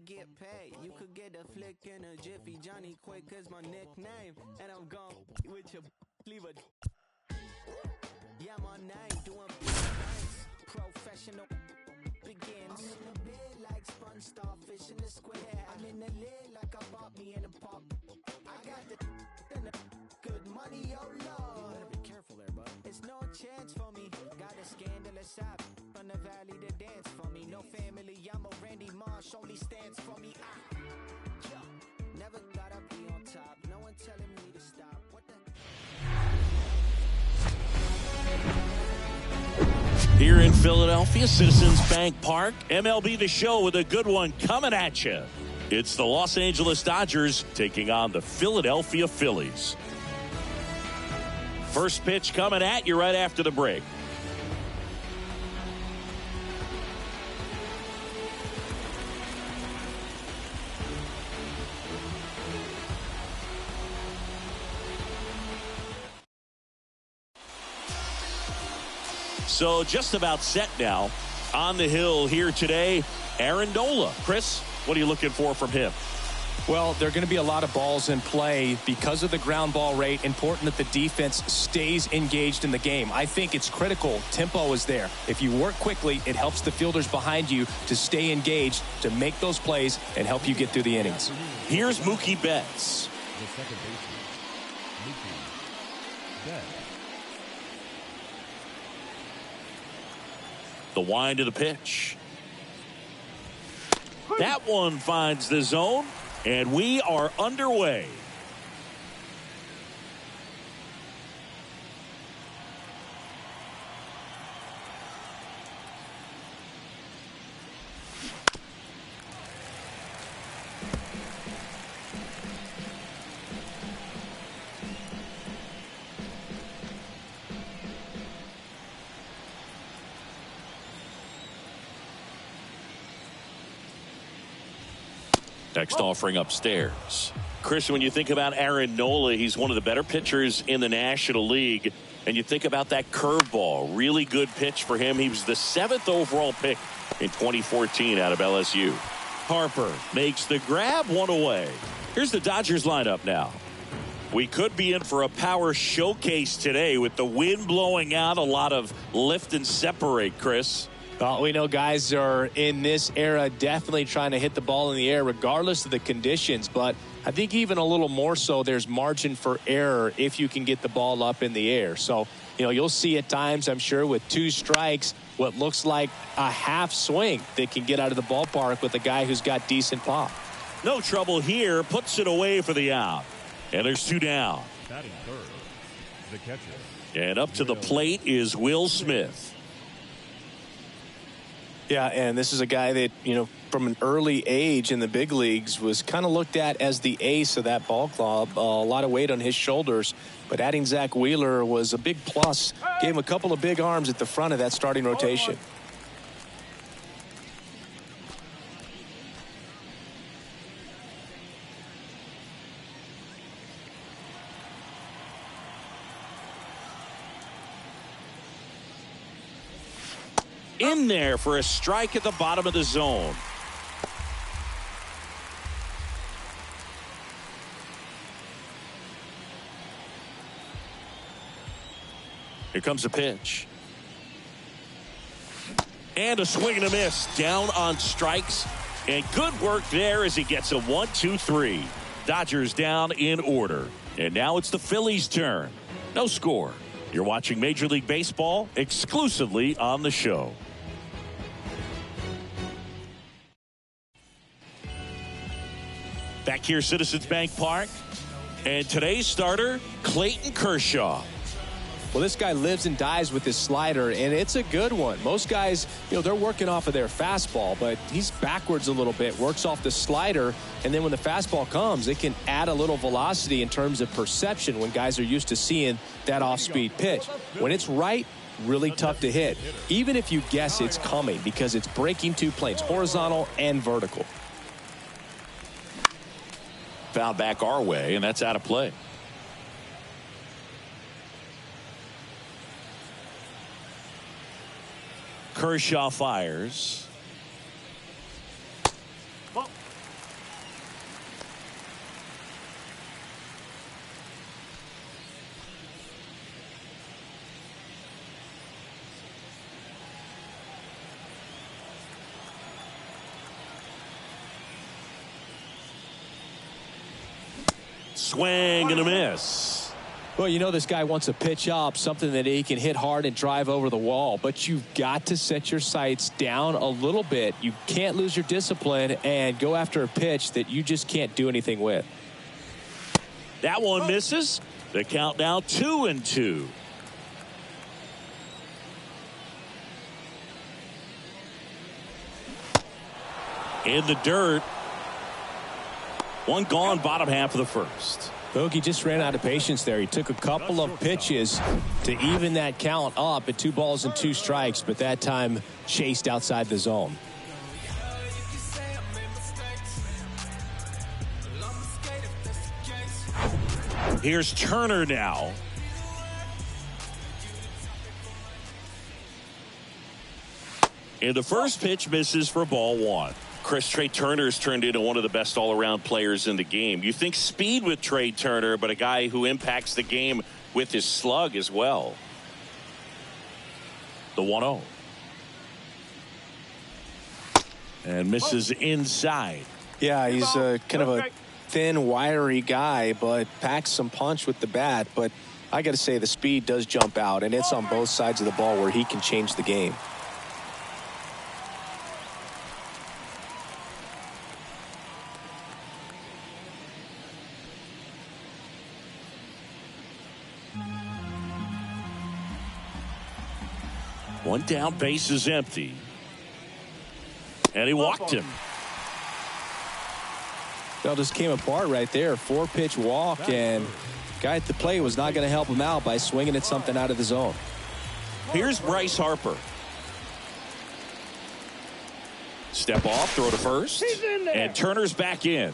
get paid. You could get a flick in a jiffy. Johnny Quick is my nickname. And I'm gone with your leave a. Yeah, my name doing big things. Professional begins. I'm in the bed like sponge starfish in the square. I'm in the lid like I bought me in the pop. I got the good money, oh Lord. Better be careful there, bud. It's no chance for me. Got a scandalous app from the valley to dance for me. No family, I'm a Randy Marsh, only stands for me. Never thought I'd be on top. No one telling me to stop. What the? Here in Philadelphia, Citizens Bank Park, MLB The Show with a good one coming at you. It's the Los Angeles Dodgers taking on the Philadelphia Phillies. First pitch coming at you right after the break. So just about set now. On the hill here today, Aaron Nola. Chris, what are you looking for from him? Well, there are going to be a lot of balls in play because of the ground ball rate. Important that the defense stays engaged in the game. I think it's critical. Tempo is there. If you work quickly, it helps the fielders behind you to stay engaged, to make those plays, and help you get through the innings. Here's Mookie Betts. The second baseman, Mookie Betts. The wind of the pitch. That one finds the zone, and we are underway. Next offering upstairs. Chris, when you think about Aaron Nola, he's one of the better pitchers in the National League. And you think about that curveball, really good pitch for him. He was the 7th overall pick in 2014 out of LSU. Harper makes the grab, one away. Here's the Dodgers lineup now. We could be in for a power showcase today with the wind blowing out, a lot of lift and separate, Chris. Well, we know guys are in this era definitely trying to hit the ball in the air regardless of the conditions, but I think even a little more so there's margin for error if you can get the ball up in the air. So, you'll see at times, I'm sure, with 2 strikes, what looks like a half swing that can get out of the ballpark with a guy who's got decent pop. No trouble here, puts it away for the out. And there's 2 down. Batting third, the catcher. And up to the plate is Will Smith. Yeah, and this is a guy that, from an early age in the big leagues was kind of looked at as the ace of that ball club. A lot of weight on his shoulders, but adding Zach Wheeler was a big plus. Gave him a couple of big arms at the front of that starting rotation. In there for a strike at the bottom of the zone. Here comes a pitch. And a swing and a miss. Down on strikes. And good work there as he gets a 1-2-3. Dodgers down in order. And now it's the Phillies' turn. No score. You're watching Major League Baseball exclusively on the show. Back here, Citizens Bank Park. And today's starter, Clayton Kershaw. Well, this guy lives and dies with his slider, and it's a good one. Most guys, they're working off of their fastball, but he's backwards a little bit, works off the slider, and then when the fastball comes, it can add a little velocity in terms of perception when guys are used to seeing that off-speed pitch. When it's right, really tough to hit, even if you guess it's coming because it's breaking 2 planes, horizontal and vertical. Foul back our way, and that's out of play. Kershaw fires. Swing and a miss. Well, you know this guy wants to pitch up, something that he can hit hard and drive over the wall. But you've got to set your sights down a little bit. You can't lose your discipline and go after a pitch that you just can't do anything with. That one misses. The count now 2-2. In the dirt. One gone, bottom half of the first. Bogey just ran out of patience there. He took a couple of pitches to even that count up at 2 balls and 2 strikes, but that time chased outside the zone. Here's Turner now. And the first pitch misses for ball 1. Chris, Trey Turner's turned into one of the best all-around players in the game. You think speed with Trey Turner, but a guy who impacts the game with his slug as well. The 1-0. And misses inside. Yeah, he's kind of a thin, wiry guy, but packs some punch with the bat. But I got to say, the speed does jump out, and it's on both sides of the ball where he can change the game. One down, base is empty. And he walked him. Well, just came apart right there. 4-pitch walk, and guy at the plate was not going to help him out by swinging at something out of the zone. Here's Bryce Harper. Step off, throw to first. And Turner's back in.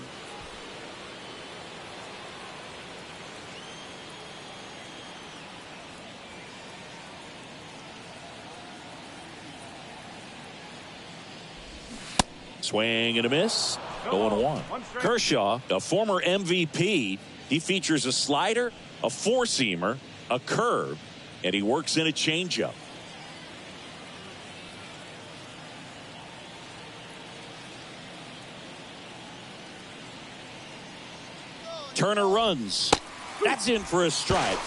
Swing and a miss. 0-1. Kershaw, a former MVP, he features a slider, a four-seamer, a curve, and he works in a changeup. Turner runs. That's in for a strike.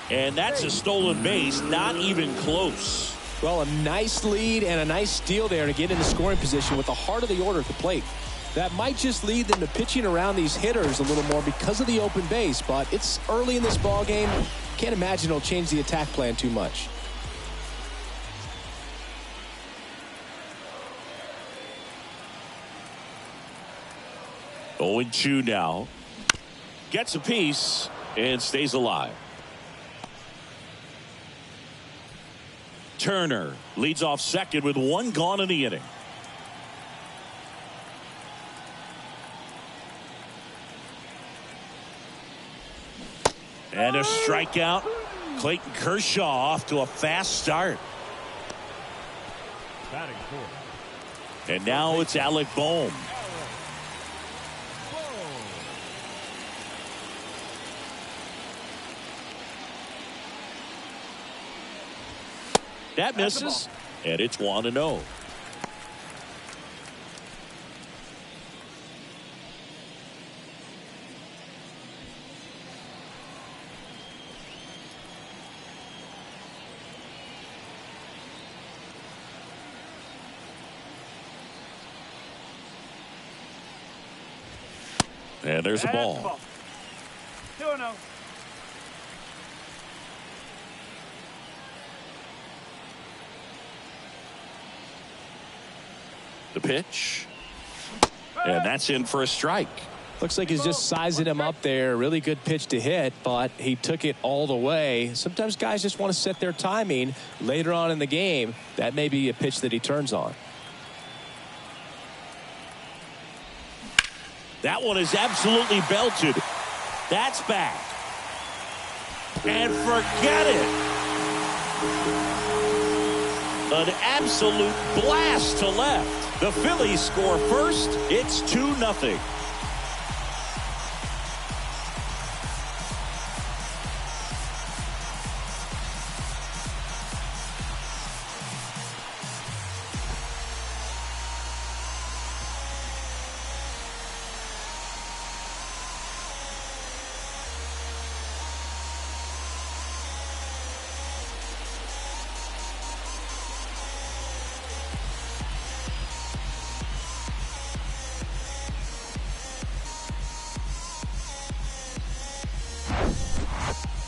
And that's a stolen base, not even close. Well, a nice lead and a nice steal there to get in the scoring position with the heart of the order at the plate. That might just lead them to pitching around these hitters a little more because of the open base, but it's early in this ball game. Can't imagine it'll change the attack plan too much. Owen Chu now gets a piece and stays alive. Turner leads off second with one gone in the inning. And a strikeout. Clayton Kershaw off to a fast start. Batting fourth. And now it's Alec Bohm. That misses, and it's 1-0. And there's a ball. 2-0. The pitch. And that's in for a strike. Looks like he's just sizing him up there. Really good pitch to hit, but he took it all the way. Sometimes guys just want to set their timing later on in the game. That may be a pitch that he turns on. That one is absolutely belted. That's back. And forget it. An absolute blast to left. The Phillies score first. It's 2-0.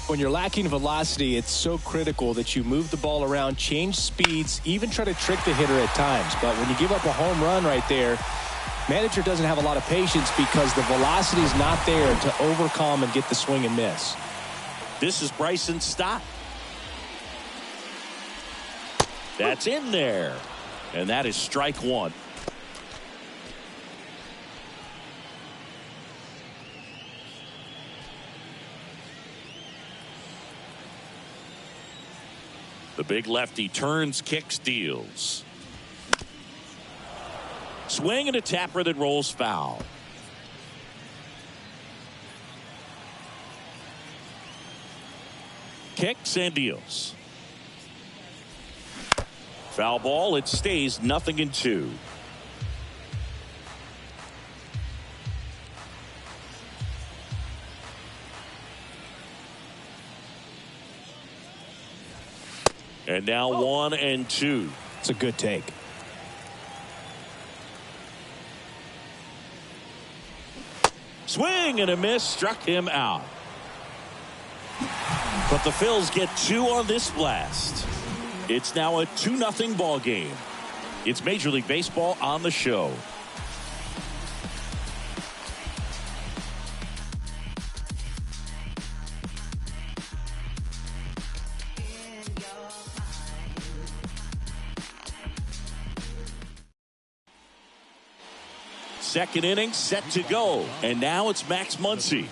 When you're lacking velocity, it's so critical that you move the ball around, change speeds, even try to trick the hitter at times. But when you give up a home run right there, manager doesn't have a lot of patience because the velocity is not there to overcome and get the swing and miss. This is Bryson's stop. That's in there. And that is strike one. The big lefty turns, kicks, deals. Swing and a tapper that rolls foul. Kicks and deals. Foul ball. It stays 0-2. And now 1-2. It's a good take. Swing and a miss, struck him out. But the Phils get 2 on this blast. It's now a 2-0 ball game. It's Major League Baseball on the show. Second inning set to go. And now it's Max Muncy.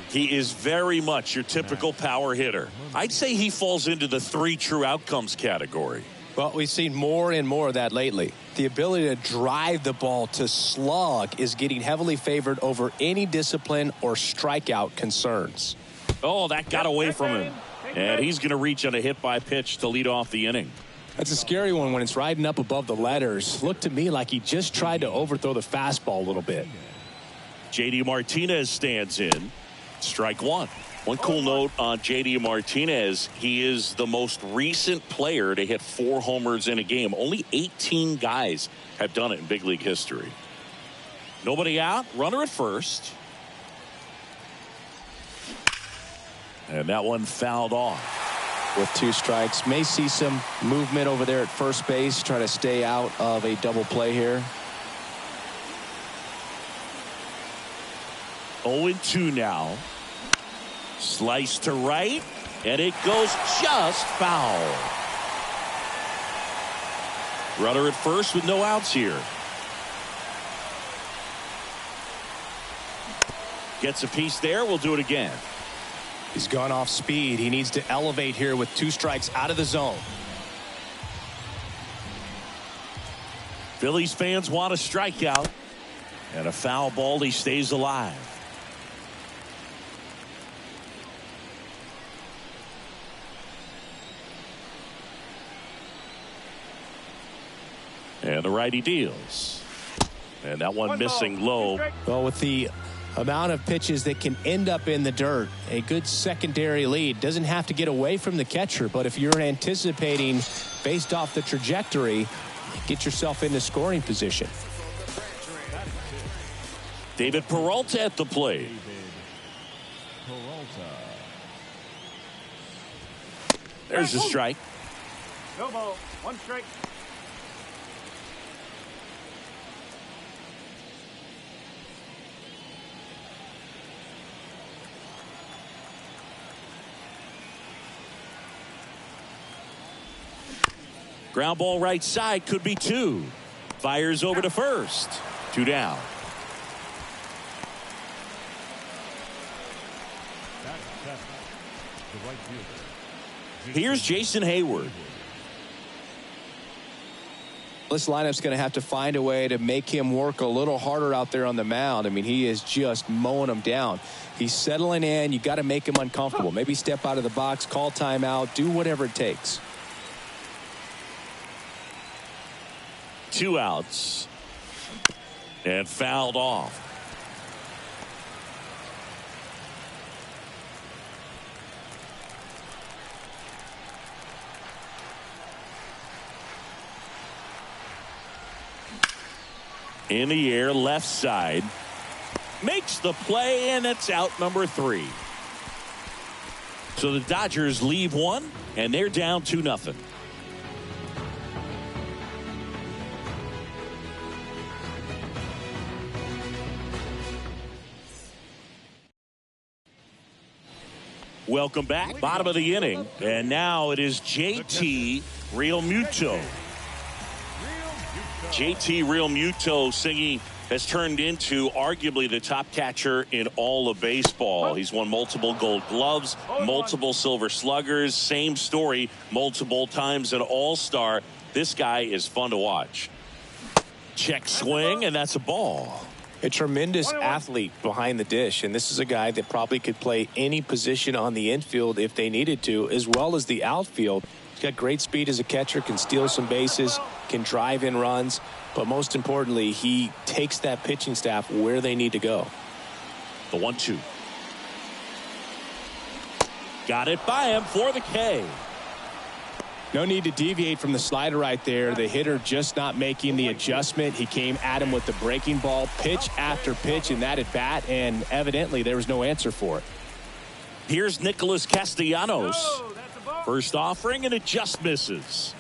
He is very much your typical power hitter. I'd say he falls into the 3 true outcomes category. Well, we've seen more and more of that lately. The ability to drive the ball to slug is getting heavily favored over any discipline or strikeout concerns. Oh, that got away from him. And he's going to reach on a hit by pitch to lead off the inning. That's a scary one when it's riding up above the letters. Looked to me like he just tried to overthrow the fastball a little bit. JD Martinez stands in. Strike one. One cool note on JD Martinez, he is the most recent player to hit 4 homers in a game. Only 18 guys have done it in big league history. Nobody out, runner at first. And that one fouled off. With 2 strikes, may see some movement over there at first base, try to stay out of a double play here. 0-2 now. Slice to right, and it goes just foul. Runner at first with no outs here. Gets a piece there. We'll do it again. He's gone off speed. He needs to elevate here with 2 strikes out of the zone. Phillies fans want a strikeout. And a foul ball. He stays alive. And the righty deals. And that one missing low. Well, with the amount of pitches that can end up in the dirt, a good secondary lead. Doesn't have to get away from the catcher, but if you're anticipating based off the trajectory, get yourself into scoring position. David Peralta at the plate. There's a strike. No ball. 1 strike. Ground ball right side, could be 2. Fires over to first. 2 down. Here's Jason Hayward. This lineup's going to have to find a way to make him work a little harder out there on the mound. I mean, he is just mowing them down. He's settling in. You got to make him uncomfortable. Maybe step out of the box, call timeout, do whatever it takes. 2 outs. And fouled off. In the air, left side. Makes the play, and it's out number 3. So the Dodgers leave one, and they're down 2-0. Welcome back. Bottom of the inning. And now it is JT Realmuto. JT Realmuto singing has turned into arguably the top catcher in all of baseball. He's won multiple Gold Gloves, multiple Silver Sluggers. Same story, multiple times an All-Star. This guy is fun to watch. Check swing, and that's a ball. A tremendous athlete behind the dish, and this is a guy that probably could play any position on the infield if they needed to, as well as the outfield. He's got great speed as a catcher, can steal some bases, can drive in runs, but most importantly, he takes that pitching staff where they need to go. The 1-2. Got it by him for the K. No need to deviate from the slider right there. The hitter just not making the adjustment. He came at him with the breaking ball, pitch after pitch in that at bat, and evidently there was no answer for it. Here's Nicholas Castellanos. First offering, and it just misses.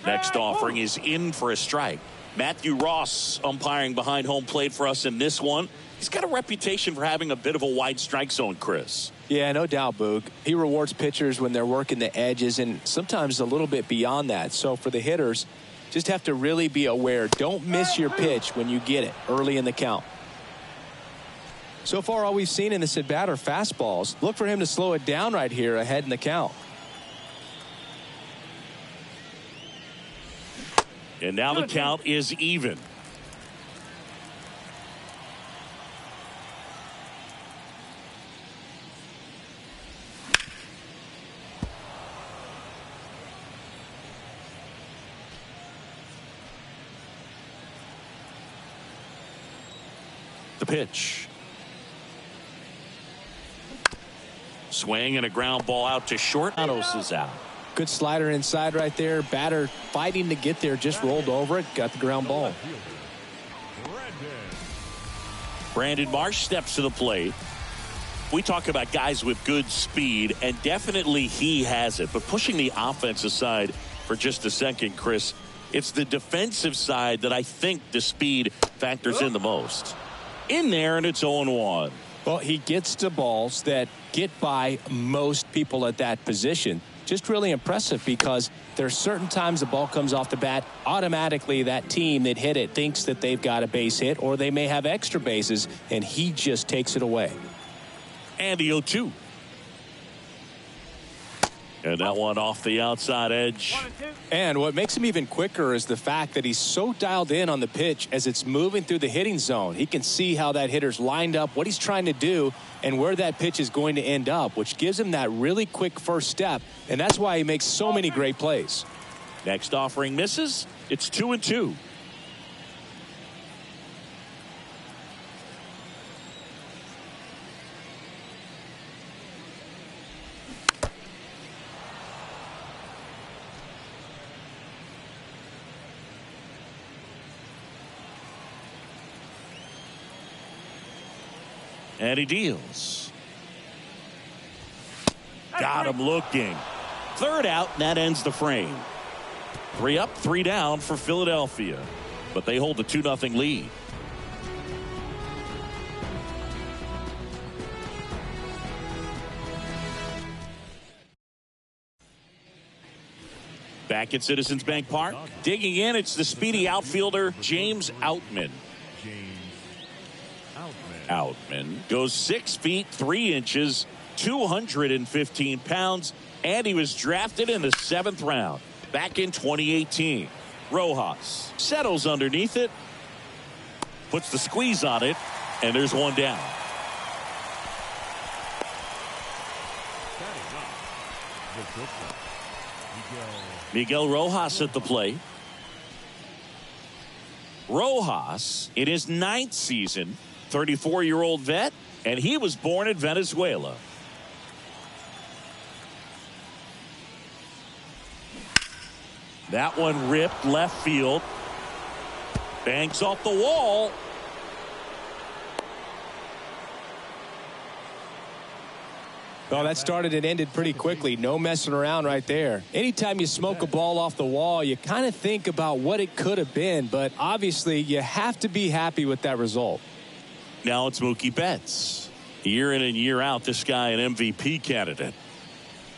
Next offering is in for a strike. Matthew Ross umpiring behind home plate for us in this one. He's got a reputation for having a bit of a wide strike zone, Chris. Yeah, no doubt, Boog. He rewards pitchers when they're working the edges and sometimes a little bit beyond that. So for the hitters, just have to really be aware. Don't miss your pitch when you get it early in the count. So far, all we've seen in this at bat are fastballs. Look for him to slow it down right here ahead in the count. And now the count is even. The pitch. Swing and a ground ball out to short. Anos is out. Good slider inside right there. Batter fighting to get there. Just rolled over it. Got the ground ball. Brandon Marsh steps to the plate. We talk about guys with good speed, and definitely he has it. But pushing the offensive side for just a second, Chris, it's the defensive side that I think the speed factors in the most. In there, and it's 0-1. Well, he gets to balls that get by most people at that position. Just really impressive because there's certain times the ball comes off the bat, automatically that team that hit it thinks that they've got a base hit or they may have extra bases, and he just takes it away. And the 0-2. And that one off the outside edge. And what makes him even quicker is the fact that he's so dialed in on the pitch as it's moving through the hitting zone. He can see how that hitter's lined up, what he's trying to do, and where that pitch is going to end up, which gives him that really quick first step, and that's why he makes so many great plays. Next offering misses. It's 2-2. And he deals. Got him looking. Third out, and that ends the frame. 3 up, 3 down for Philadelphia. But they hold the 2-0 lead. Back at Citizens Bank Park. Digging in, it's the speedy outfielder, James Outman. Outman goes 6 feet 3 inches, 215 pounds, and he was drafted in the 7th round back in 2018. Rojas settles underneath it, puts the squeeze on it, and there's one down. Miguel Rojas at the plate. Rojas in his 9th season, 34-year-old vet, and he was born in Venezuela. That one ripped left field. Banks off the wall. Oh, that started and ended pretty quickly. No messing around right there. Anytime you smoke a ball off the wall, you kind of think about what it could have been, but obviously you have to be happy with that result. Now it's Mookie Betts. Year in and year out, this guy an MVP candidate.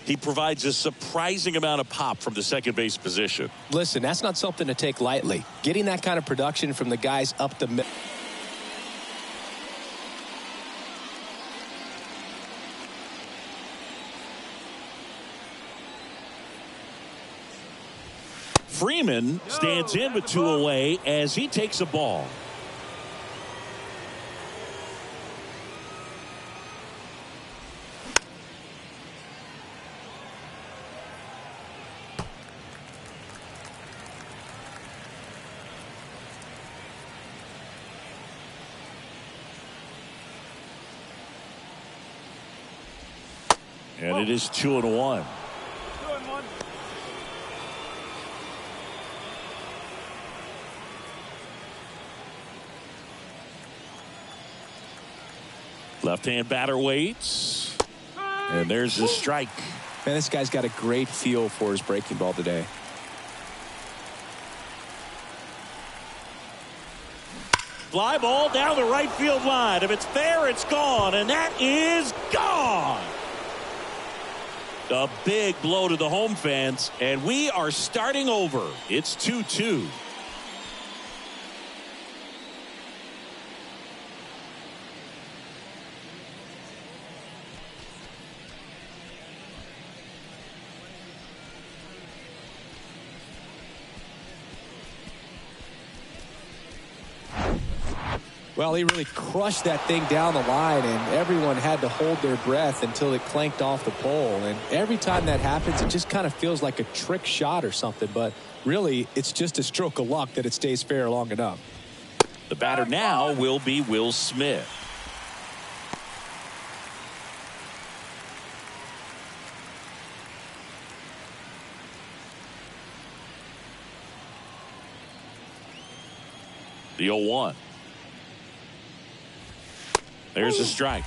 He provides a surprising amount of pop from the second base position. Listen, that's not something to take lightly. Getting that kind of production from the guys up the middle. Freeman stands in with 2 away as he takes a ball. And it is 2-1. 2-1. Left-hand batter waits. And there's the strike. Man, this guy's got a great feel for his breaking ball today. Fly ball down the right field line. If it's there, it's gone. And that is gone. A big blow to the home fans. And we are starting over. It's 2-2. Well, he really crushed that thing down the line, and everyone had to hold their breath until it clanked off the pole. And every time that happens, it just kind of feels like a trick shot or something. But really, it's just a stroke of luck that it stays fair long enough. The batter now will be Will Smith. The 0-1. There's a strike.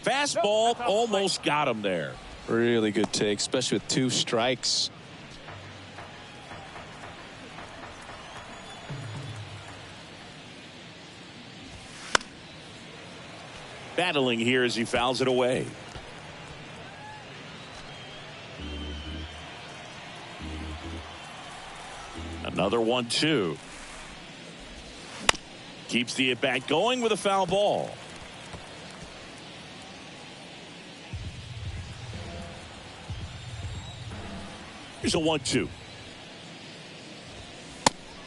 Fastball almost got him there. Really good take, especially with 2 strikes. Battling here as he fouls it away. Another 1-2. Keeps the at-bat going with a foul ball. Here's a 1-2.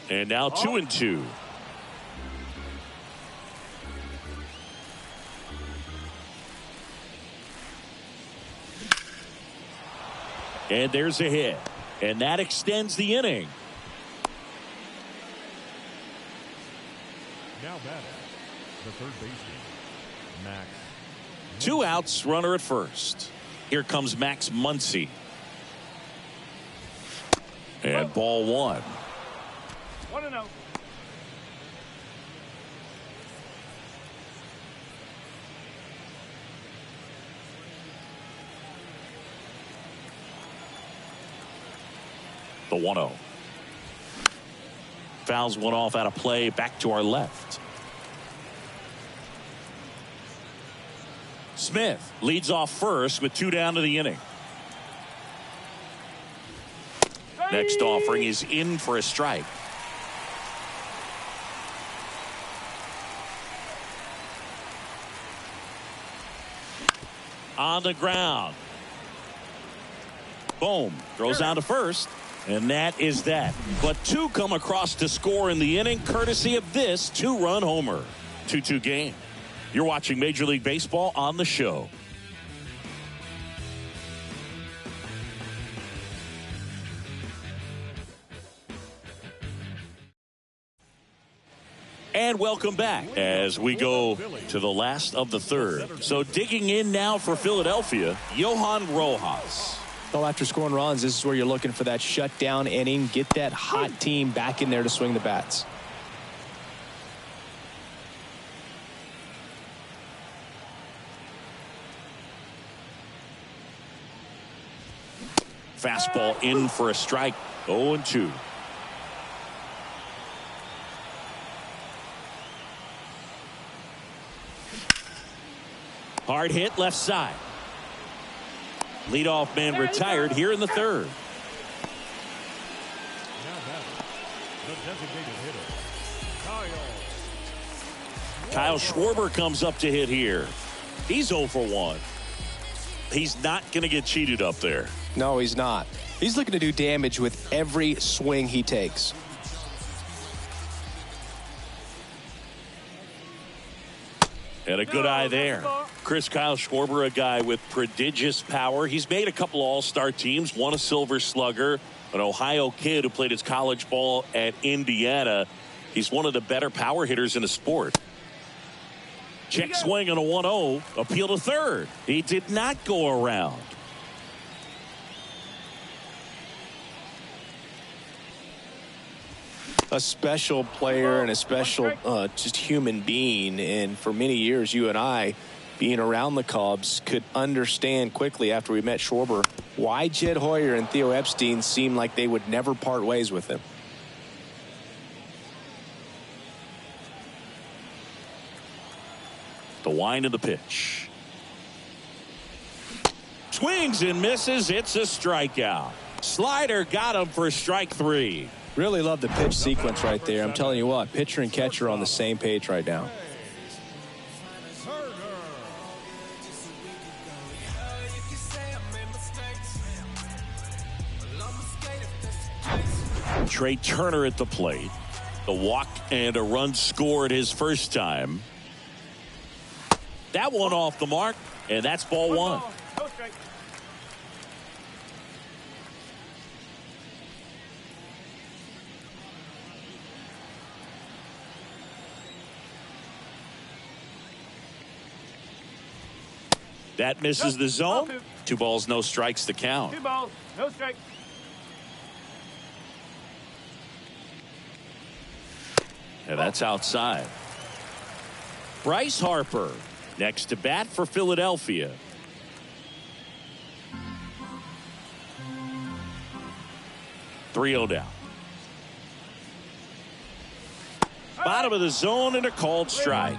And now 2-2. And there's a hit. And that extends the inning. Now batting, the third baseman, Max. 2 outs, runner at first. Here comes Max Muncy. And ball 1. 1-0. The 1-0. Fouls one off out of play, back to our left. Smith leads off first with 2 down to the inning. Next offering is in for a strike. On the ground. Boom. Throws down to first. And that is that. But 2 come across to score in the inning, courtesy of this 2-run homer. 2-2 game. You're watching Major League Baseball on the show. And welcome back as we go to the last of the third. So digging in now for Philadelphia, Johan Rojas. Well, after scoring runs, this is where you're looking for that shutdown inning. Get that hot team back in there to swing the bats. Fastball in for a strike. 0-2. Hard hit left side. Leadoff man retired here in the third. The designated hitter, Kyle Schwarber comes up to hit here. He's 0 for 1. He's not going to get cheated up there. No, he's not. He's looking to do damage with every swing he takes. And a good eye there. Kyle Schwarber, a guy with prodigious power. He's made a couple all-star teams, won a Silver Slugger, an Ohio kid who played his college ball at Indiana. He's one of the better power hitters in the sport. Check swing on a 1-0. Appeal to third. He did not go around. A special player and a special just human being. And for many years, you and I, being around the Cubs, could understand quickly after we met Schwarber why Jed Hoyer and Theo Epstein seemed like they would never part ways with him. The wind of the pitch. Swings and misses. It's a strikeout. Slider got him for strike 3. Really love the pitch sequence right there. I'm telling you what, pitcher and catcher are on the same page right now. Trey Turner at the plate. The walk and a run scored his first time. That one off the mark, and that's ball 1. That misses the zone. 2 balls, no strikes to count. 2 balls, no strikes. And that's outside. Bryce Harper next to bat for Philadelphia. .3-0 down. Bottom of the zone and a called strike.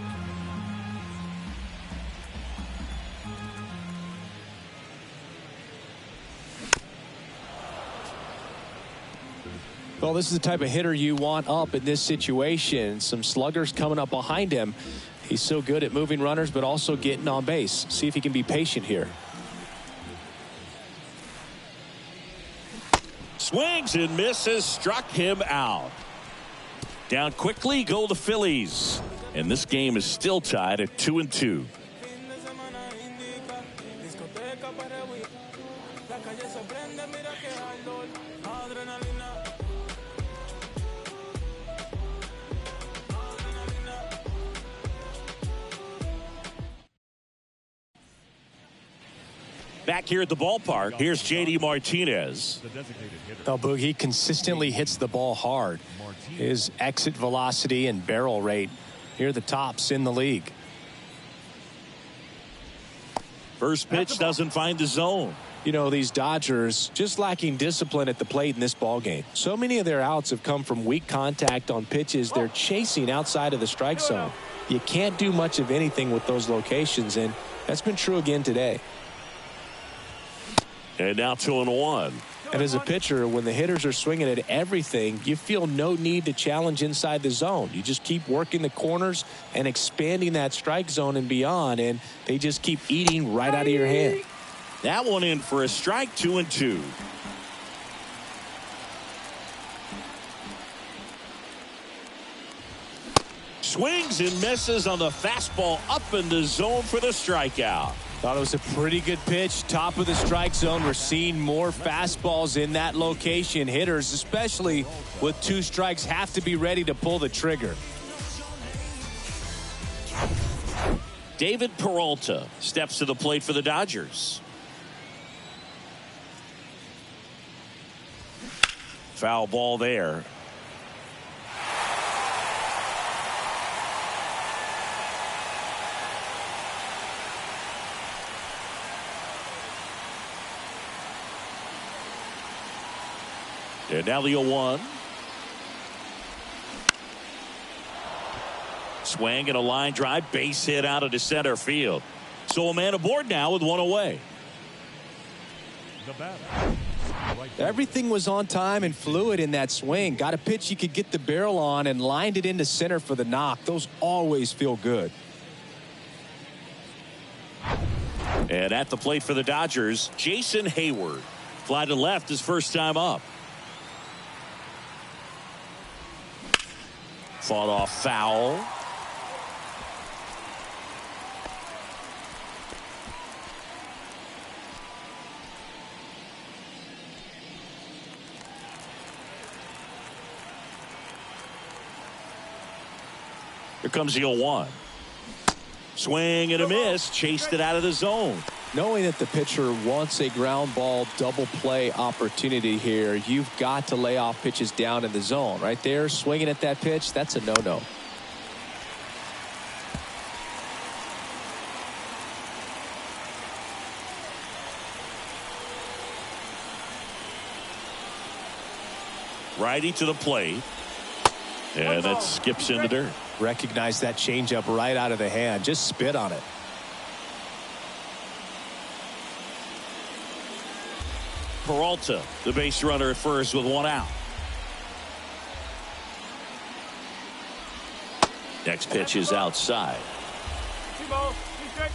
Well, this is the type of hitter you want up in this situation. Some sluggers coming up behind him. He's so good at moving runners, but also getting on base. See if he can be patient here. Swings and misses, struck him out. Down quickly go the Phillies. And this game is still tied at 2-2. Back here at the ballpark, here's J.D. Martinez. Oh, Boog, he consistently hits the ball hard. His exit velocity and barrel rate near the tops in the league. First pitch doesn't find the zone. You know, these Dodgers just lacking discipline at the plate in this ball game. So many of their outs have come from weak contact on pitches they're chasing outside of the strike zone. You can't do much of anything with those locations, and that's been true again today. And now 2-1. And as a pitcher, when the hitters are swinging at everything, you feel no need to challenge inside the zone. You just keep working the corners and expanding that strike zone and beyond, and they just keep eating right out of your hand. That one in for a strike, 2-2. Swings and misses on the fastball up in the zone for the strikeout. Thought it was a pretty good pitch. Top of the strike zone. We're seeing more fastballs in that location. Hitters, especially with 2 strikes, have to be ready to pull the trigger. David Peralta steps to the plate for the Dodgers. Foul ball there. And now the 0-1. Swing and a line drive, base hit out into center field. So a man aboard now with one away. The batter. Everything was on time and fluid in that swing. Got a pitch you could get the barrel on and lined it into center for the knock. Those always feel good. And at the plate for the Dodgers, Jason Hayward. Fly to left his first time up. Fought off foul. Here comes the 0-1. Swing and a miss. Chased it out of the zone. Knowing that the pitcher wants a ground ball double play opportunity here, you've got to lay off pitches down in the zone. Right there, swinging at that pitch, that's a no-no. Righty to the plate. And that skips in the dirt. Recognize that changeup right out of the hand. Just spit on it. Peralta, the base runner at first with one out. Next pitch is outside. 2 balls, 2 strikes.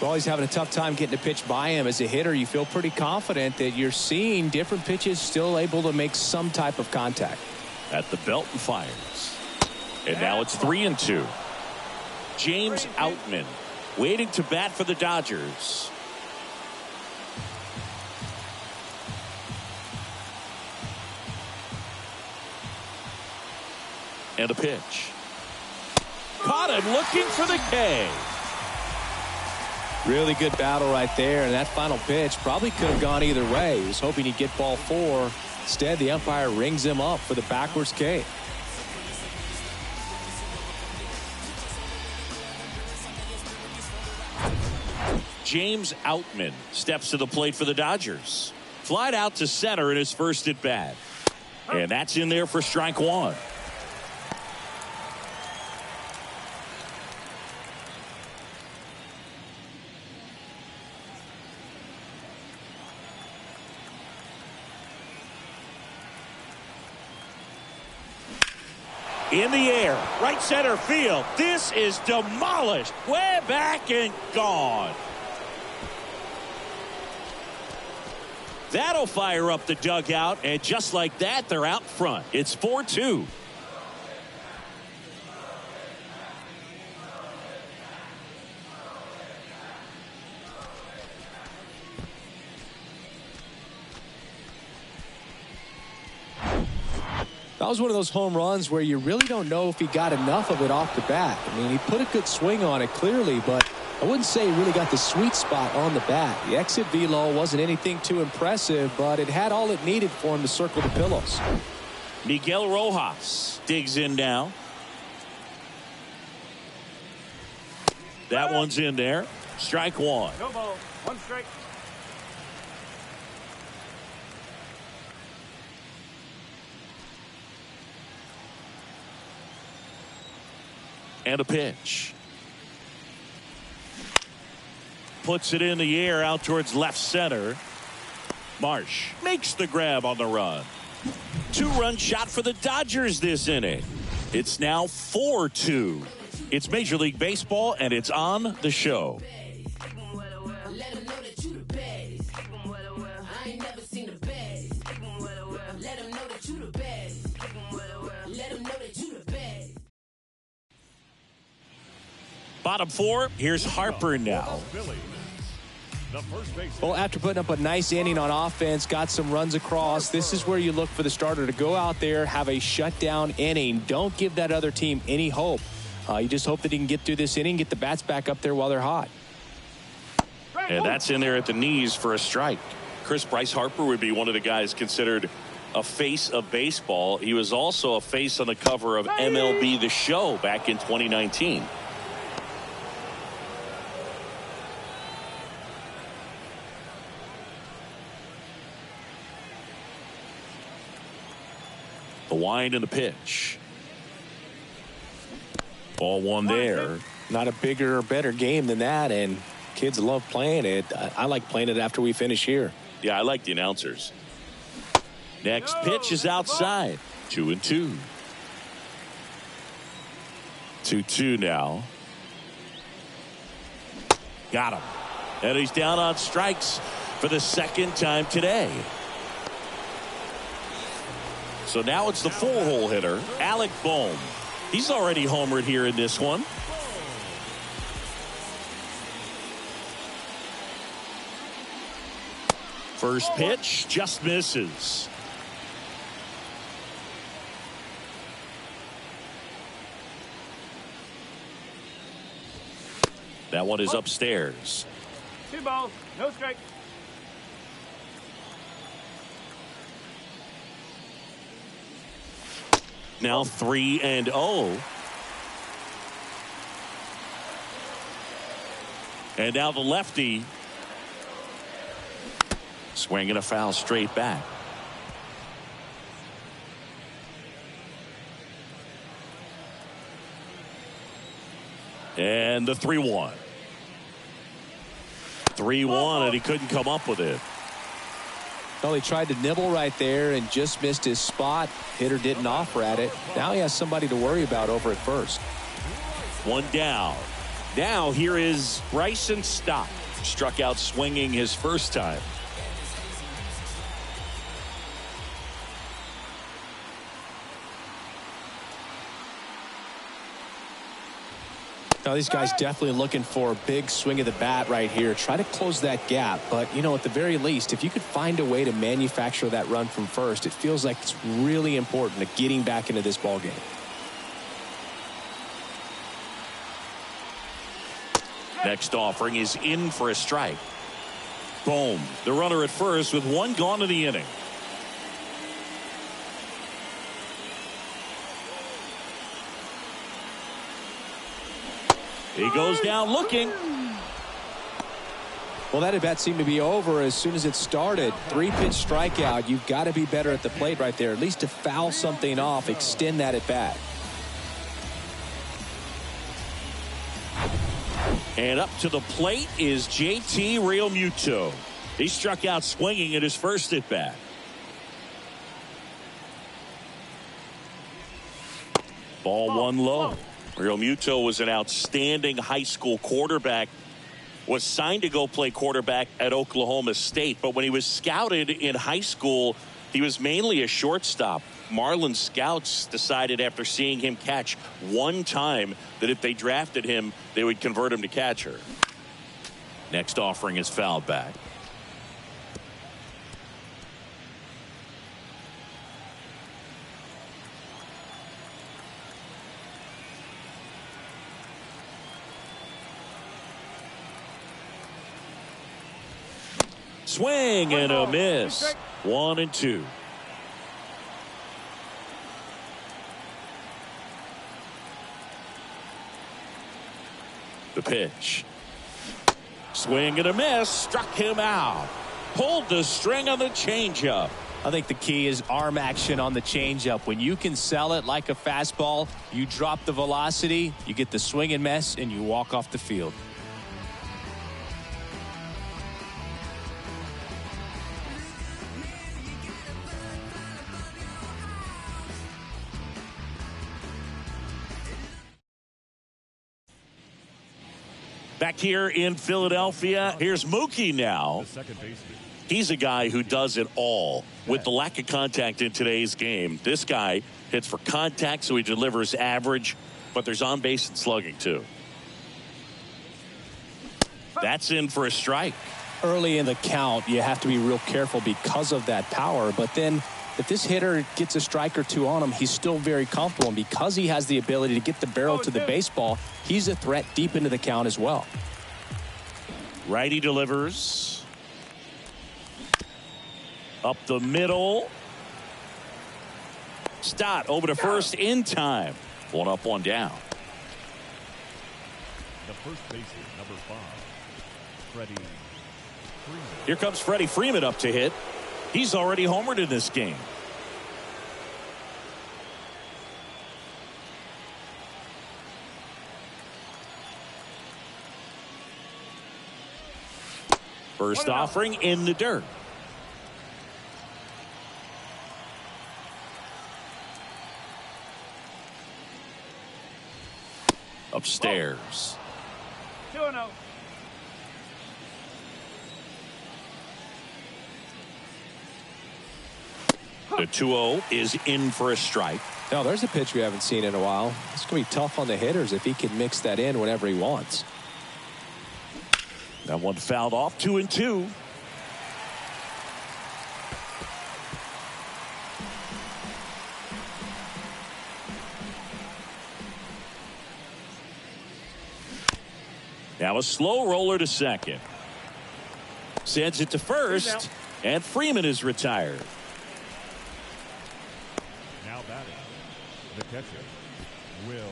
Well, he's having a tough time getting a pitch by him. As a hitter, you feel pretty confident that you're seeing different pitches still able to make some type of contact. At the belt and fires. And now it's 3-2. James Outman waiting to bat for the Dodgers. And a pitch. Caught him looking for the K. Really good battle right there, and that final pitch probably could have gone either way. He was hoping he'd get ball 4. Instead, the umpire rings him up for the backwards K. James Outman steps to the plate for the Dodgers. Flied out to center in his first at bat. And that's in there for strike 1. In the air, right center field. This is demolished. Way back and gone. That'll fire up the dugout, and just like that, they're out front. It's 4-2. That was one of those home runs where you really don't know if he got enough of it off the bat. I mean, he put a good swing on it clearly, but I wouldn't say he really got the sweet spot on the bat. The exit velo wasn't anything too impressive, but it had all it needed for him to circle the pillows. Miguel Rojas digs in now. That one's in there. Strike 1. No ball, 1 strike. And a pitch. Puts it in the air out towards left center. Marsh makes the grab on the run. 2-run shot for the Dodgers this inning. It's now 4-2. It's Major League Baseball, and it's on the show. Bottom four, here's Harper now. Phillies. The first baseman. Well, after putting up a nice inning on offense, got some runs across, this is where you look for the starter to go out there, have a shutdown inning. Don't give that other team any hope. You just hope that he can get through this inning, get the bats back up there while they're hot. And that's in there at the knees for a strike. Bryce Harper would be one of the guys considered a face of baseball. He was also a face on the cover of MLB The Show back in 2019. The wind and the pitch. Ball one there. Not a bigger or better game than that, and kids love playing it. I like playing it after we finish here. Yeah, I like the announcers. Next pitch is outside. 2-2. 2-2 now. Got him. And he's down on strikes for the second time today. So now it's the full-hole hitter, Alec Bohm. He's already homered here in this one. First pitch just misses. That one is upstairs. 2 balls, no strike. Now 3-0. And now the lefty. Swinging a foul straight back. And the 3-1. 3-1, and he couldn't come up with it. Well, he tried to nibble right there and just missed his spot. Hitter didn't offer at it. Now he has somebody to worry about over at first. One down. Now here is Bryson Stott. Struck out swinging his first time. Now, these guys definitely looking for a big swing of the bat right here. Try to close that gap. But, you know, at the very least, if you could find a way to manufacture that run from first, it feels like it's really important to getting back into this ballgame. Next offering is in for a strike. Boom. The runner at first with one gone in the inning. He goes down looking. Well, that at bat seemed to be over as soon as it started. 3-pitch strikeout. You've got to be better at the plate right there, at least to foul something off, extend that at bat. And up to the plate is JT Realmuto. He struck out swinging at his first at bat. Ball one low. Realmuto was an outstanding high school quarterback. Was signed to go play quarterback at Oklahoma State, but when he was scouted in high school, he was mainly a shortstop. Marlin scouts decided after seeing him catch one time that if they drafted him, they would convert him to catcher. Next offering is fouled back. Swing and a miss. 1-2. The pitch. Swing and a miss. Struck him out. Pulled the string on the changeup. I think the key is arm action on the changeup. When you can sell it like a fastball, you drop the velocity, you get the swing and miss, and you walk off the field. Back here in Philadelphia, here's Mookie now. The second baseman. He's a guy who does it all. With the lack of contact in today's game, this guy hits for contact, so he delivers average, but there's on base and slugging too. That's in for a strike. Early in the count, you have to be real careful because of that power. But then if this hitter gets a strike or two on him, he's still very comfortable. And because he has the ability to get the barrel to the baseball, he's a threat deep into the count as well. Righty delivers. Up the middle. Stott over to first in time. 1 up, 1 down. The first baseman, number 5, Freddie Freeman. Here comes Freddie Freeman up to hit. He's already homered in this game. First offering in the dirt. Upstairs. 2-0. The 2-0 is in for a strike. Now, there's a pitch we haven't seen in a while. It's going to be tough on the hitters if he can mix that in whenever he wants. That one fouled off. 2-2. Now a slow roller to second. Sends it to first, and Freeman is retired. Now batting, the catcher, Will.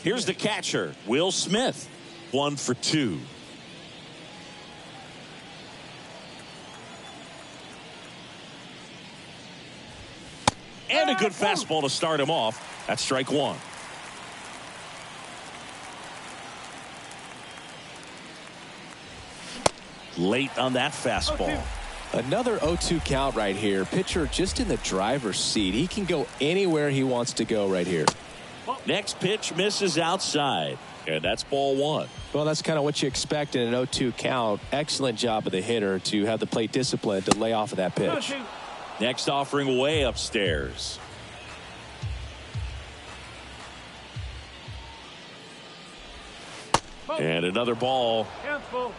Here's the catcher, Will Smith. 1 for 2. And a good fastball to start him off. That's strike 1. Late on that fastball. Another 0-2 count right here. Pitcher just in the driver's seat. He can go anywhere he wants to go right here. Next pitch misses outside. And that's ball 1. Well, that's kind of what you expect in an 0-2 count. Excellent job of the hitter to have the plate discipline to lay off of that pitch. Next offering way upstairs. And another ball. Handful.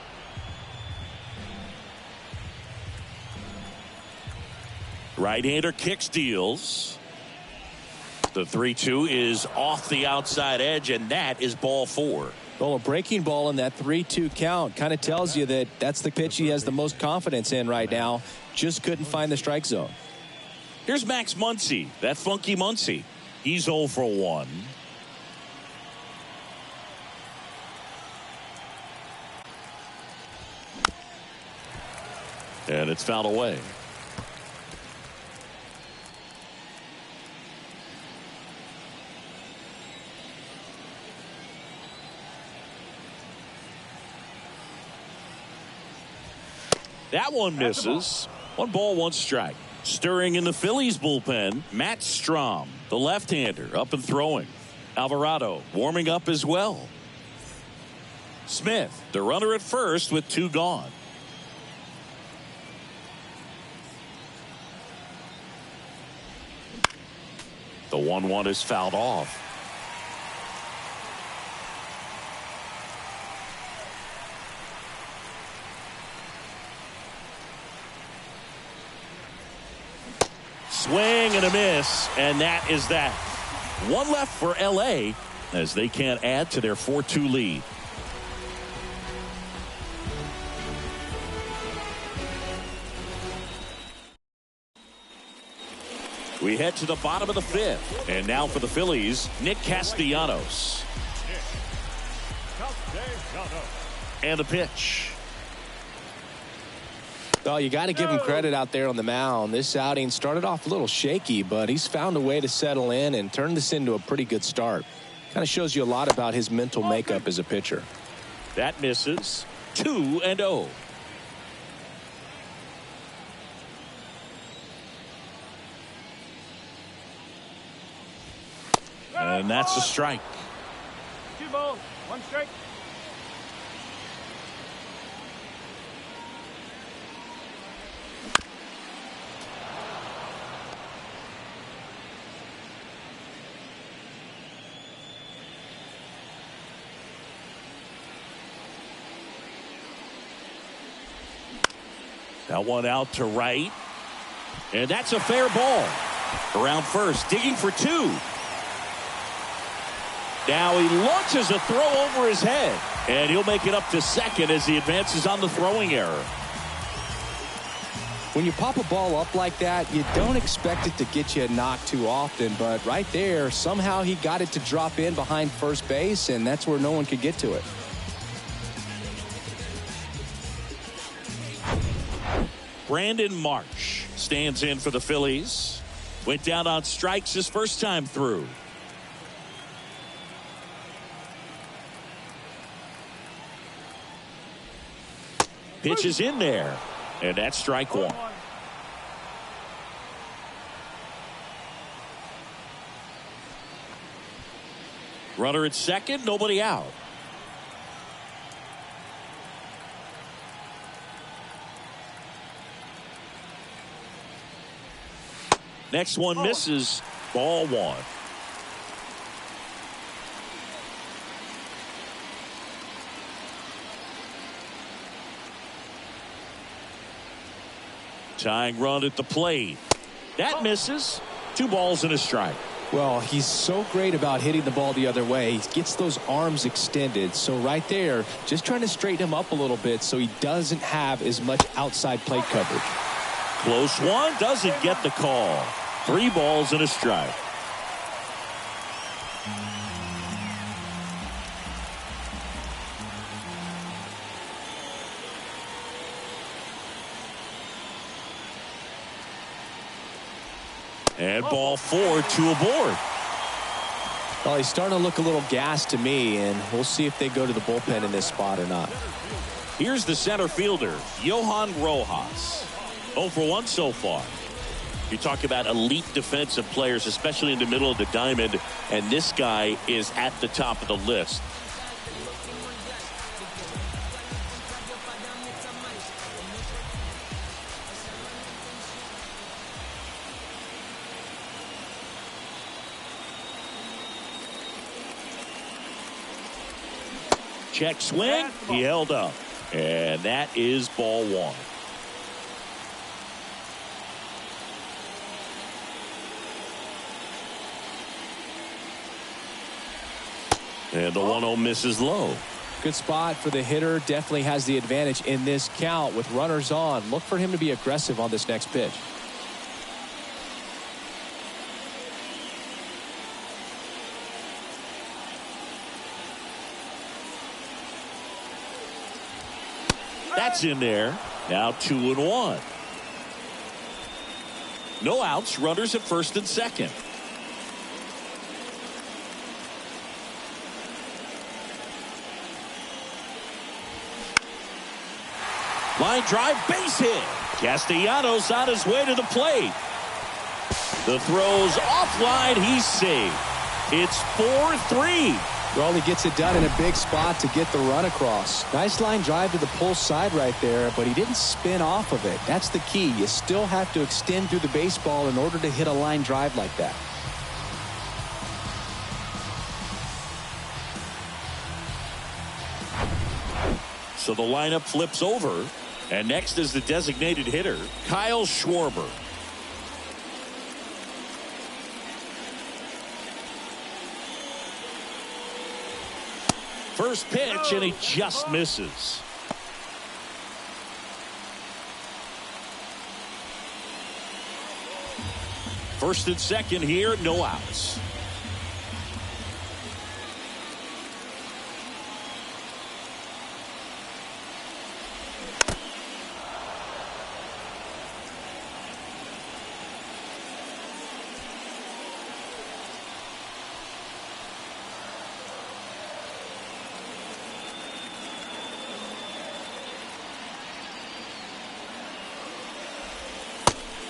Right-hander kicks, deals. The 3-2 is off the outside edge, and that is ball 4. Well, a breaking ball in that 3-2 count kind of tells you that that's the pitch he has the most confidence in right now. Just couldn't find the strike zone. Here's Max Muncy, that funky Muncy. He's 0 for 1. And it's fouled away. That one misses. 1 ball, 1 strike. Stirring in the Phillies bullpen, Matt Strom, the left-hander, up and throwing. Alvarado warming up as well. Smith, the runner at first with 2 gone. The 1-1 is fouled off. Swing and a miss, and that is that. 1 left for LA as they can't add to their 4-2 lead. We head to the bottom of the 5th, and now for the Phillies, Nick Castellanos. And the pitch. Oh, you got to give him credit out there on the mound. This outing started off a little shaky, but he's found a way to settle in and turn this into a pretty good start. Kind of shows you a lot about his mental makeup as a pitcher. That misses. 2-0. And that's a strike. 2 balls, 1 strike. That one out to right. And that's a fair ball. Around first, digging for two. Now he launches a throw over his head. And he'll make it up to second as he advances on the throwing error. When you pop a ball up like that, you don't expect it to get you a knock too often. But right there, somehow he got it to drop in behind first base, and that's where no one could get to it. Brandon March stands in for the Phillies. Went down on strikes his first time through. Pitch is in there. And that's strike one. Runner at second, nobody out. Next one misses. Ball one. Tying run at the plate. That misses. 2 balls and a strike. Well, he's so great about hitting the ball the other way. He gets those arms extended. So right there, just trying to straighten him up a little bit so he doesn't have as much outside plate coverage. Close one. Doesn't get the call. 3 balls and a strike. And ball 4, 2 aboard. Well, he's starting to look a little gassed to me, and we'll see if they go to the bullpen in this spot or not. Here's the center fielder, Johan Rojas. 0 for 1 so far. You talk about elite defensive players, especially in the middle of the diamond, and this guy is at the top of the list. Check swing. He held up. And that is ball 1. And the 1-0 misses low. Good spot for the hitter. Definitely has the advantage in this count with runners on. Look for him to be aggressive on this next pitch. That's in there. Now 2-1. No outs. Runners at first and second. Line drive, base hit. Castellanos on his way to the plate. The throw's offline. He's safe. It's 4-3. Well, he gets it done in a big spot to get the run across. Nice line drive to the pull side right there, but he didn't spin off of it. That's the key. You still have to extend through the baseball in order to hit a line drive like that. So the lineup flips over, and next is the designated hitter, Kyle Schwarber. First pitch, and he just misses. First and second here, no outs.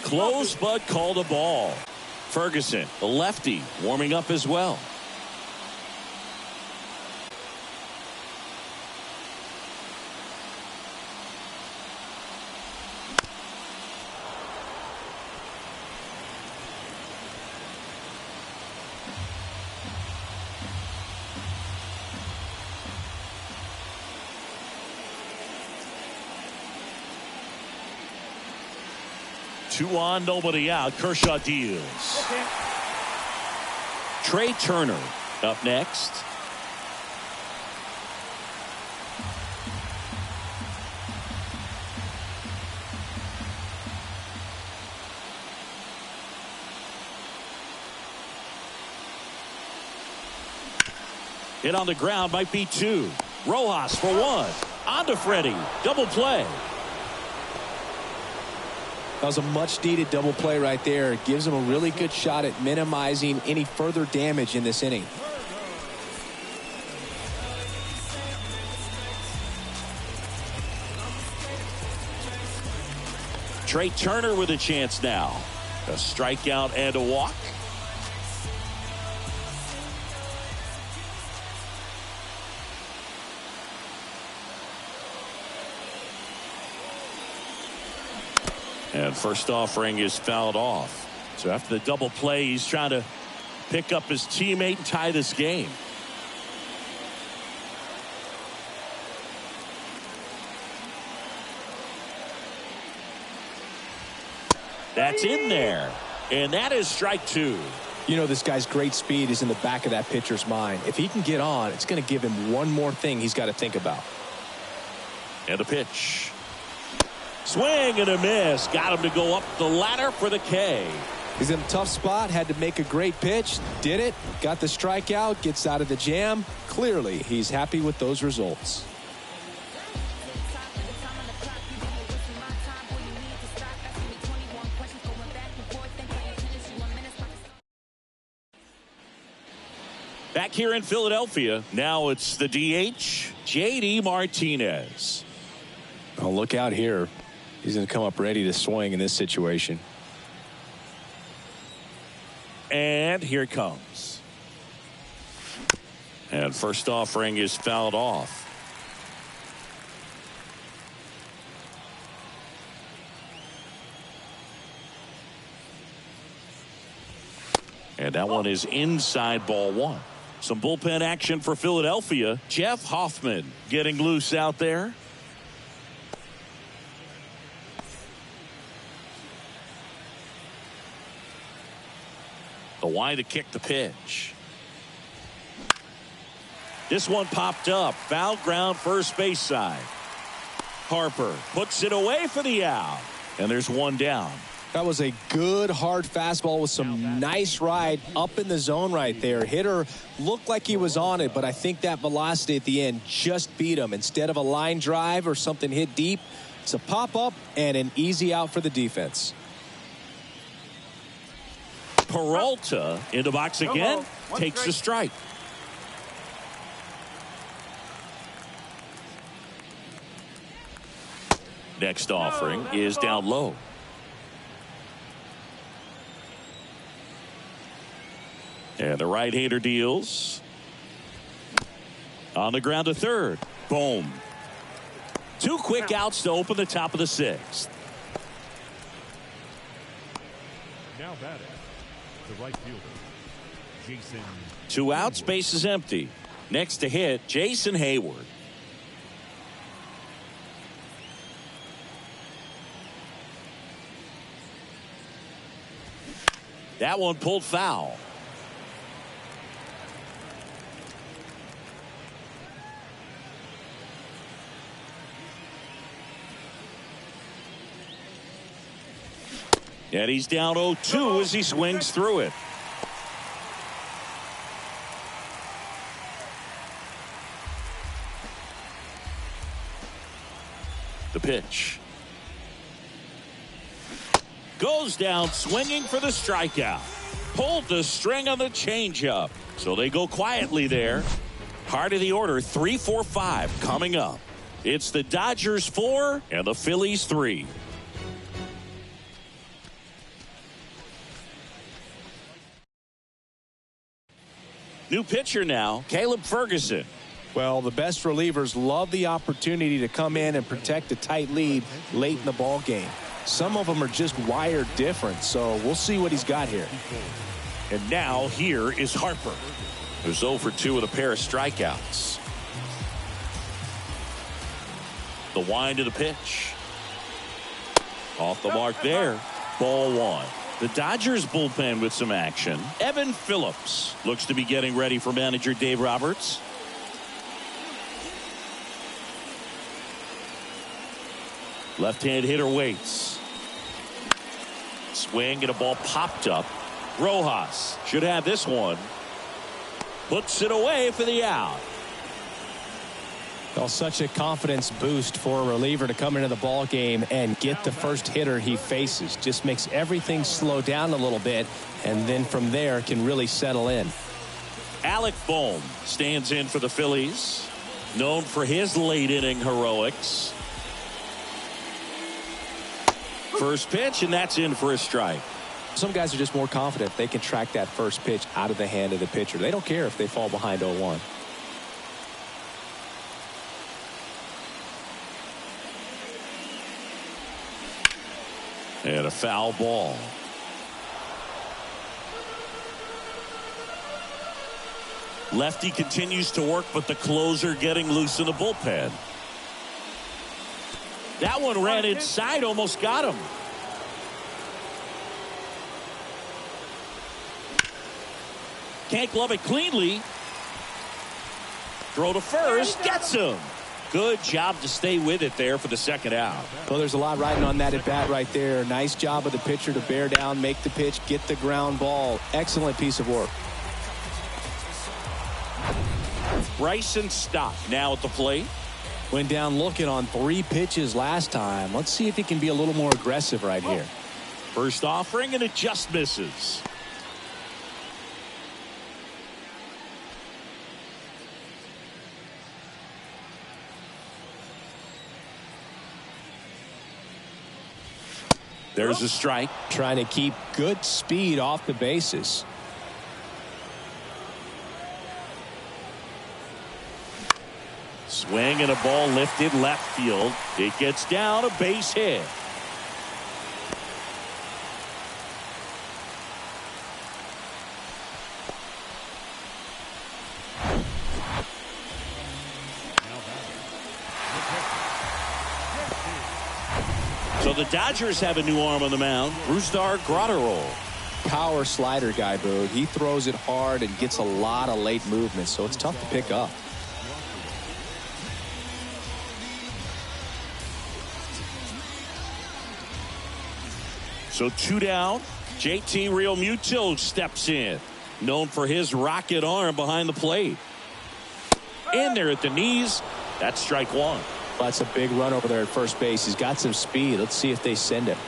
Close, but called a ball. Ferguson, the lefty, warming up as well. 2 on, nobody out. Kershaw deals. Okay. Trey Turner up next. Hit on the ground, might be 2. Rojas for 1. On to Freddie. Double play. That was a much-needed double play right there. It gives him a really good shot at minimizing any further damage in this inning. Trey Turner with a chance now. A strikeout and a walk. And first offering is fouled off. So after the double play, he's trying to pick up his teammate and tie this game. That's in there. And that is strike 2. You know, this guy's great speed is in the back of that pitcher's mind. If he can get on, it's going to give him one more thing he's got to think about. And a pitch. Swing and a miss. Got him to go up the ladder for the K. He's in a tough spot. Had to make a great pitch. Did it. Got the strikeout. Gets out of the jam. Clearly, he's happy with those results. Back here in Philadelphia, now it's the DH, J.D. Martinez. Oh, look out here. He's going to come up ready to swing in this situation. And here it comes. And first offering is fouled off. And that one is inside ball 1. Some bullpen action for Philadelphia. Jeff Hoffman getting loose out there. The wide to kick the pitch. This one popped up. Foul ground first base side. Harper puts it away for the out. And there's one down. That was a good hard fastball with some nice ride up in the zone right there. Hitter looked like he was on it, but I think that velocity at the end just beat him. Instead of a line drive or something hit deep, it's a pop-up and an easy out for the defense. Peralta in the box again. Takes the strike. Next offering is down low. And the right-hander deals. On the ground to third. Boom. 2 quick outs to open the top of the 6th. Now batting, the right fielder, Jason. 2 outs, base is empty. Next to hit, Jason Hayward. That one pulled foul. And he's down 0-2 as he swings through it. The pitch. Goes down swinging for the strikeout. Pulled the string on the changeup. So they go quietly there. Heart of the order, 3-4-5 coming up. It's the Dodgers 4 and the Phillies 3. New pitcher now, Caleb Ferguson. Well, the best relievers love the opportunity to come in and protect a tight lead late in the ball game. Some of them are just wired different, so we'll see what he's got here. And now here is Harper, who's 0-for-2 with a pair of strikeouts. The wind of the pitch. Off the mark there. Ball one. The Dodgers bullpen with some action. Evan Phillips looks to be getting ready for manager Dave Roberts. Left-hand hitter waits. Swing and a ball popped up. Rojas should have this one. Puts it away for the out. Well, such a confidence boost for a reliever to come into the ball game and get the first hitter he faces. Just makes everything slow down a little bit, and then from there can really settle in. Alec Bohm stands in for the Phillies, known for his late inning heroics. First pitch, and that's in for a strike. Some guys are just more confident they can track that first pitch out of the hand of the pitcher. They don't care if they fall behind 0-1. And a foul ball. Lefty continues to work, but the closer getting loose in the bullpen. That one ran inside, almost got him. Can't glove it cleanly. Throw to first, gets him. Good job to stay with it there for the second out. Well, there's a lot riding on that at bat right there. Nice job of the pitcher to bear down, make the pitch, get the ground ball. Excellent piece of work. Bryson Stott now at the plate. Went down looking on 3 pitches last time. Let's see if he can be a little more aggressive right here. First offering, and it just misses. There's a strike. Trying to keep good speed off the bases. Swing and a ball lifted left field. It gets down, a base hit. So the Dodgers have a new arm on the mound. Brusdar Graterol. Power slider guy, Boog. He throws it hard and gets a lot of late movement, so it's tough to pick up. So 2 down. JT Realmuto steps in. Known for his rocket arm behind the plate. In there at the knees. That's strike 1. That's a big run over there at first base. He's got some speed. Let's see if they send him.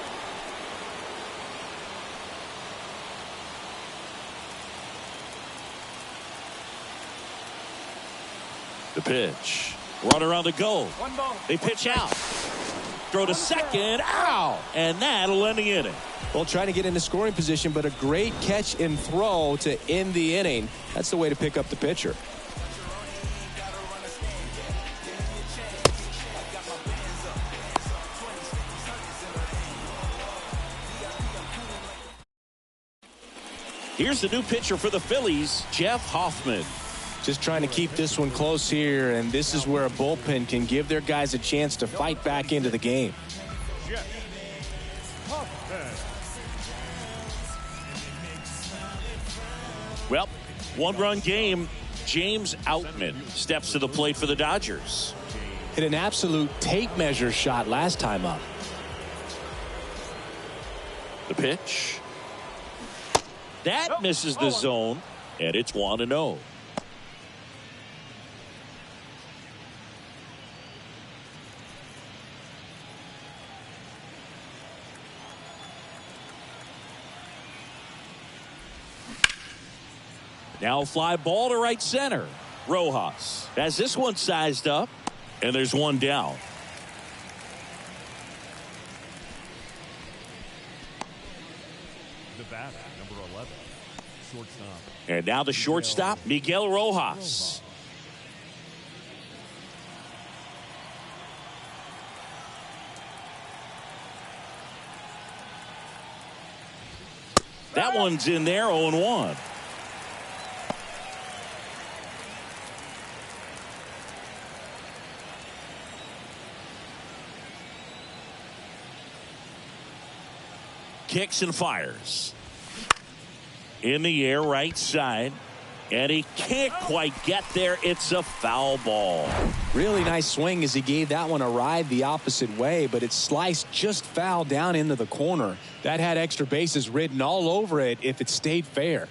The pitch. Runner on the go. They pitch out. Throw to second. Ow! And that'll end the inning. Well, trying to get into scoring position, but a great catch and throw to end the inning. That's the way to pick up the pitcher. Here's the new pitcher for the Phillies, Jeff Hoffman. Just trying to keep this one close here, and this is where a bullpen can give their guys a chance to fight back into the game. Well, 1-run game. James Outman steps to the plate for the Dodgers. Hit an absolute tape measure shot last time up. The pitch. That misses the zone, and it's 1-0. Now a fly ball to right center. Rojas has this one sized up, and there's 1 down. The batter, number 11, shortstop. And now the shortstop, Miguel Rojas. That one's in there, 0-1. kicks and fires. In the air, right side. And he can't quite get there. It's a foul ball. Really nice swing as he gave that one a ride the opposite way, but it sliced just foul down into the corner. That had extra bases written all over it if it stayed fair.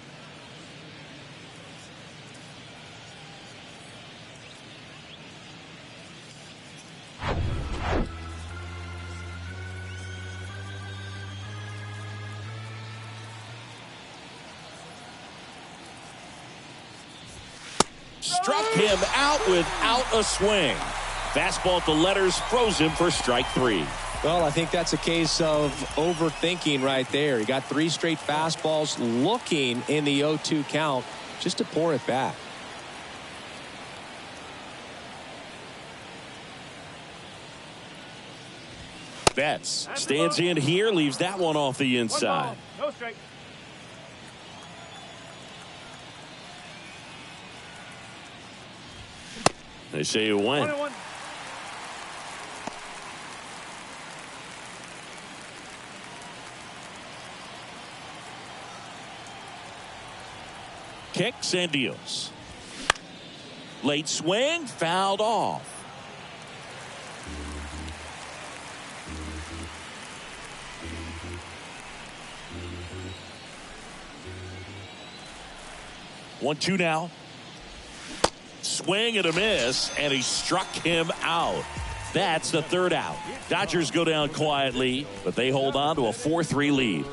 Struck him out without a swing. Fastball at the letters froze him for strike 3. Well, I think that's a case of overthinking right there. He got 3 straight fastballs looking in the 0-2 count just to pour it back. Betts stands in here, leaves that one off the inside. No strike. They say you win. 1-1. Kicks and deals. Late swing, fouled off. One, two now. Swing and a miss, and he struck him out. That's the third out. Dodgers go down quietly, but they hold on to a 4-3 lead.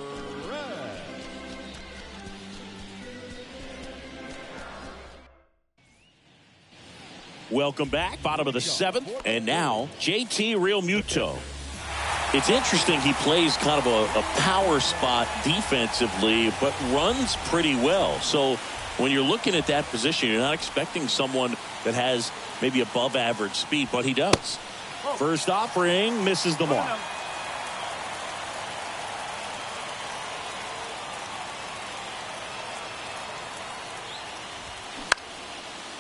Welcome back. Bottom of the 7th, and now JT Realmuto. It's interesting, he plays kind of a power spot defensively, but runs pretty well. So when you're looking at that position, you're not expecting someone that has maybe above average speed, but he does. First offering, misses the mark.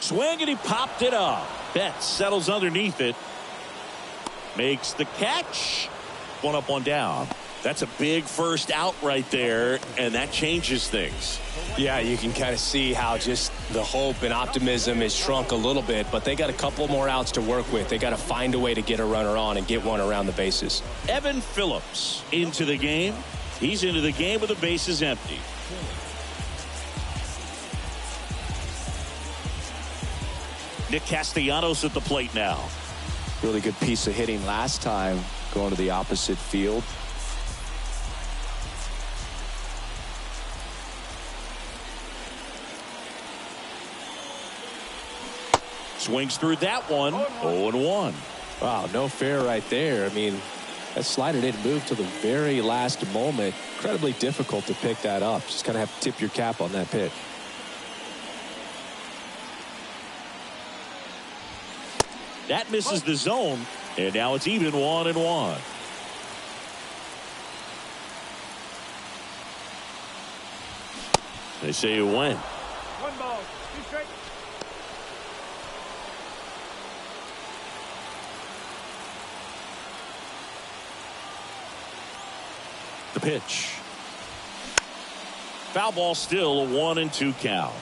Swing, and he popped it up. Betts settles underneath it. Makes the catch. One up, one down. That's a big first out right there, and that changes things. Yeah, you can kind of see how just the hope and optimism is shrunk a little bit, but they got a couple more outs to work with. They got to find a way to get a runner on and get one around the bases. Evan Phillips into the game. He's into the game with the bases empty. Nick Castellanos at the plate now. Really good piece of hitting last time, going to the opposite field. Swings through that one. 0-1. Wow, no fair right there. I mean, that slider didn't move till the very last moment. Incredibly difficult to pick that up. Just kind of have to tip your cap on that pitch. That misses the zone, and now it's even 1-1. They say you win. 1 ball, 2 strikes. The pitch. Foul ball, still a 1-2 count.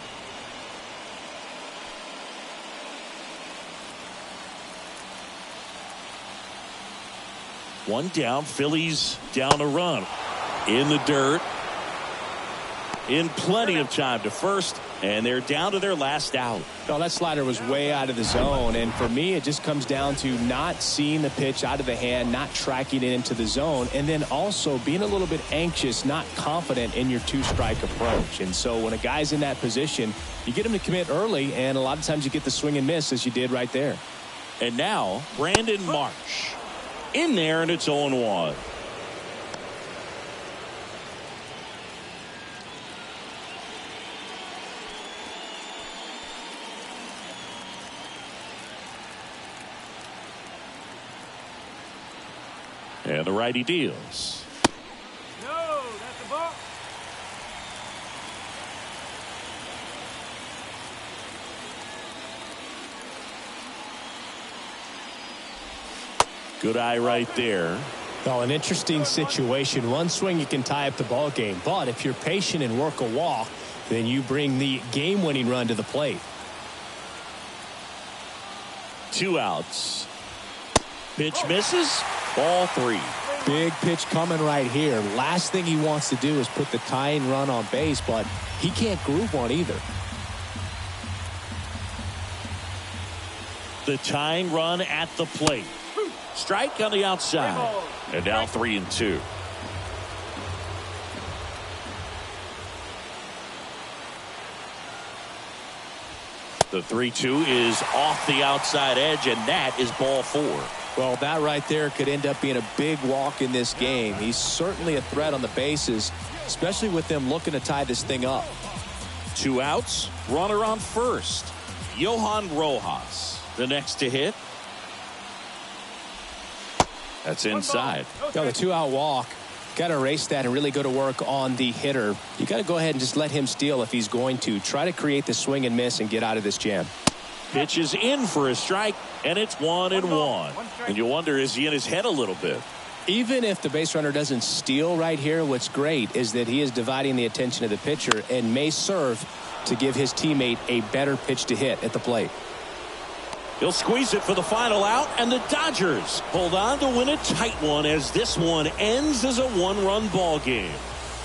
One down. Phillies down a run. In the dirt. In plenty of time to first. And they're down to their last out. Well, that slider was way out of the zone. And for me, it just comes down to not seeing the pitch out of the hand, not tracking it into the zone, and then also being a little bit anxious, not confident in your 2-strike approach. And so when a guy's in that position, you get him to commit early, and a lot of times you get the swing and miss as you did right there. And now, Brandon Marsh. In there, and it's 0-1. And the righty deals. No, that's a ball. Good eye right there. Well, an interesting situation. One swing, you can tie up the ball game. But if you're patient and work a walk, then you bring the game-winning run to the plate. 2 outs. Pitch misses. Ball 3. Big pitch coming right here. Last thing he wants to do is put the tying run on base, but he can't groove one either. The tying run at the plate. Strike on the outside. And now 3-2. The 3-2 is off the outside edge, and that is ball 4. Well, that right there could end up being a big walk in this game. He's certainly a threat on the bases, especially with them looking to tie this thing up. 2 outs. Runner on first. Johan Rojas, the next to hit. That's inside. Got a 2-out walk. Got to erase that and really go to work on the hitter. You got to go ahead and just let him steal if he's going to. Try to create the swing and miss and get out of this jam. Pitch is in for a strike, and it's 1-1. And you wonder, is he in his head a little bit? Even if the base runner doesn't steal right here, what's great is that he is dividing the attention of the pitcher and may serve to give his teammate a better pitch to hit at the plate. He'll squeeze it for the final out, and the Dodgers hold on to win a tight one as this one ends as a 1-run ball game.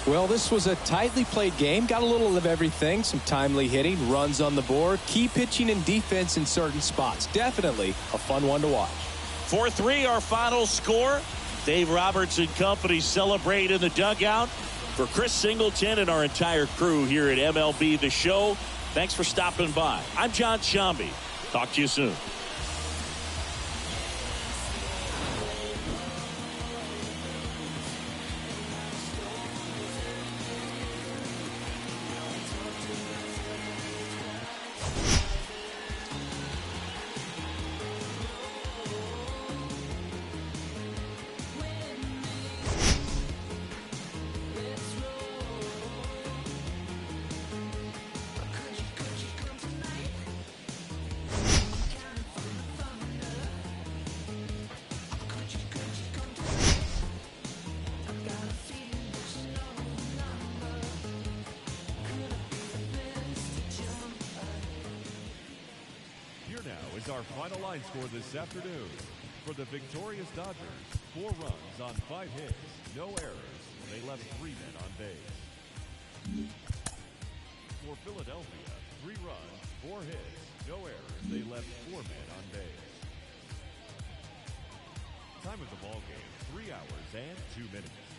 Well, this was a tightly played game. Got a little of everything. Some timely hitting, runs on the board, key pitching and defense in certain spots. Definitely a fun one to watch. 4-3 our final score. Dave Roberts and company celebrate in the dugout. For Chris Singleton and our entire crew here at MLB The Show, thanks for stopping by. I'm John Shambi. Talk to you soon. Is our final line score this afternoon. For the victorious Dodgers, 4 runs on 5 hits, no errors. They left 3 men on base. For Philadelphia, 3 runs, 4 hits, no errors. They left 4 men on base. Time of the ball game, 3 hours and 2 minutes.